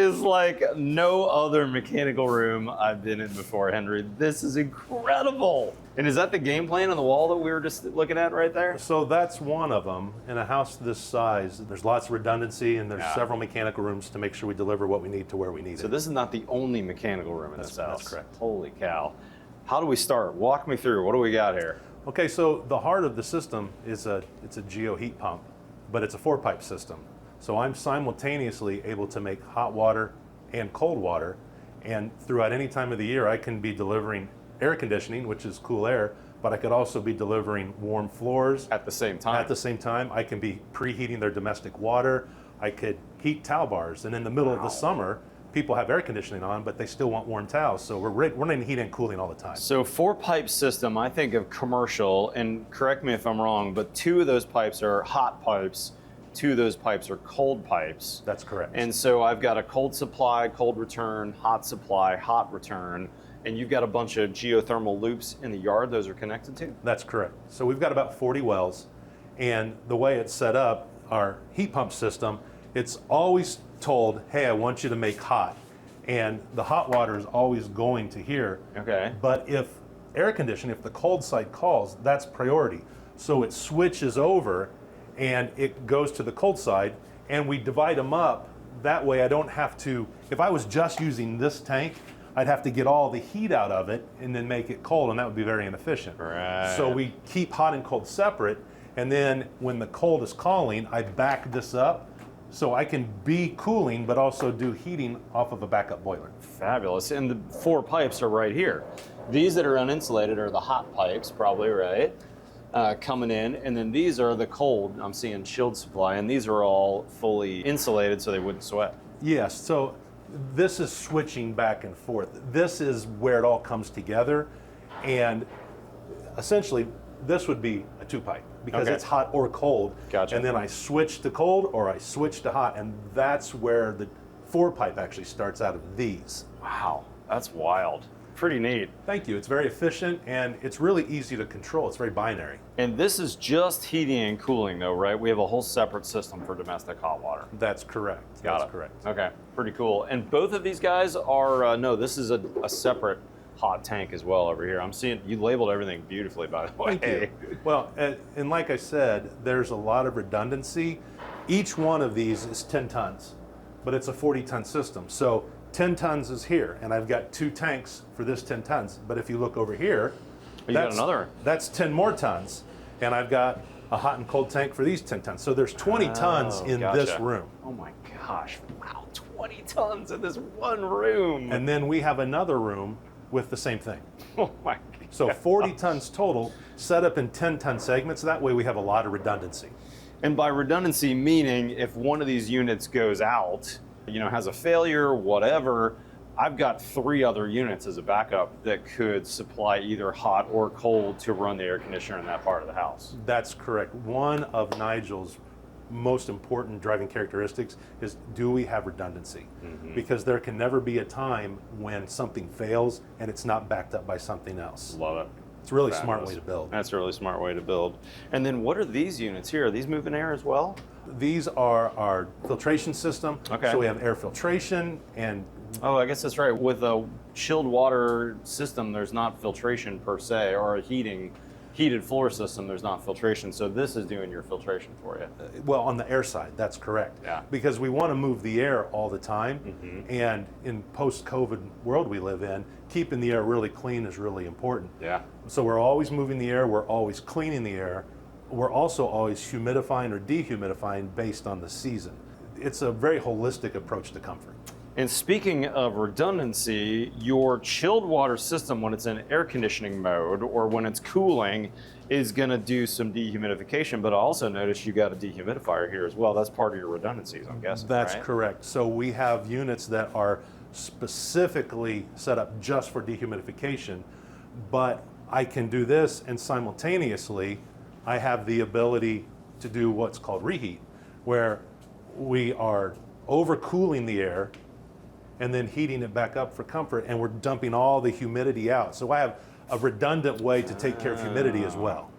is like no other mechanical room I've been in before, Henry. This is incredible. And is that the game plan on the wall that we were just looking at right there? So that's one of them. In a house this size, there's lots of redundancy and there's several mechanical rooms to make sure we deliver what we need to where we need it. So this is not the only mechanical room in this house. That's correct. Holy cow. How do we start? Walk me through. What do we got here? Okay, so the heart of the system is it's a geo heat pump, but it's a 4-pipe system. So I'm simultaneously able to make hot water and cold water, and throughout any time of the year I can be delivering air conditioning, which is cool air, but I could also be delivering warm floors. At the same time? At the same time. I can be preheating their domestic water. I could heat towel bars, and in the middle of the summer, people have air conditioning on, but they still want warm towels. So we're running heat and cooling all the time. So 4-pipe system, I think of commercial, and correct me if I'm wrong, but 2 of those pipes are hot pipes, 2 of those pipes are cold pipes. That's correct. And so I've got a cold supply, cold return, hot supply, hot return, and you've got a bunch of geothermal loops in the yard those are connected to? That's correct. So we've got about 40 wells, and the way it's set up, our heat pump system, it's always told, hey, I want you to make hot. And the hot water is always going to here. Okay. But if air conditioning, if the cold side calls, that's priority. So it switches over and it goes to the cold side, and we divide them up. That way I don't have to, if I was just using this tank, I'd have to get all the heat out of it and then make it cold, and that would be very inefficient. Right. So we keep hot and cold separate, and then when the cold is calling, I back this up so I can be cooling but also do heating off of a backup boiler. Fabulous. And the 4 pipes are right here. These that are uninsulated are the hot pipes, probably, right? Coming in, and then these are the cold. I'm seeing chilled supply, and these are all fully insulated so they wouldn't sweat. Yes, so this is switching back and forth. This is where it all comes together, and essentially this would be a 2-pipe because it's hot or cold. Gotcha. And then I switch to cold or I switch to hot, and that's where the 4-pipe actually starts out of these. Wow, that's wild. Pretty neat. Thank you. It's very efficient and it's really easy to control. It's very binary. And this is just heating and cooling though, right? We have a whole separate system for domestic hot water. That's correct. That's correct. Okay, pretty cool. And both of these guys are, no, this is a separate hot tank as well over here. I'm seeing, you labeled everything beautifully, by the way. Thank you. Well, and like I said, there's a lot of redundancy. Each one of these is 10 tons, but it's a 40-ton system. So 10 tons is here, and I've got 2 tanks for this 10 tons. But if you look over here, got another. That's 10 more tons, and I've got a hot and cold tank for these 10 tons. So there's 20 tons in this room. Oh my gosh, wow, 20 tons in this one room. And then we have another room with the same thing. Oh my God. So 40 tons total, set up in 10-ton segments. That way we have a lot of redundancy. And by redundancy, meaning if one of these units goes out, you know, has a failure, whatever, I've got 3 other units as a backup that could supply either hot or cold to run the air conditioner in that part of the house. That's correct. One of Nigel's most important driving characteristics is, do we have redundancy? Because there can never be a time when something fails and it's not backed up by something else. Love it. It's a really smart way to build. That's a really smart way to build. And then what are these units here? Are these moving air as well? These are our filtration system. Okay. So we have air filtration and... Oh, I guess that's right. With a chilled water system, there's not filtration per se, or a heated floor system, there's not filtration. So this is doing your filtration for you. Well, on the air side, that's correct. Yeah. Because we want to move the air all the time. And in post-COVID world we live in, keeping the air really clean is really important. Yeah. So we're always moving the air, we're always cleaning the air. We're also always humidifying or dehumidifying based on the season. It's a very holistic approach to comfort. And speaking of redundancy, your chilled water system, when it's in air conditioning mode or when it's cooling, is going to do some dehumidification. But I also noticed you got a dehumidifier here as well. That's part of your redundancies, I'm guessing. That's right? correct. So we have units that are specifically set up just for dehumidification, but I can do this, and simultaneously I have the ability to do what's called reheat, where we are overcooling the air and then heating it back up for comfort, and we're dumping all the humidity out. So I have a redundant way to take care of humidity as well.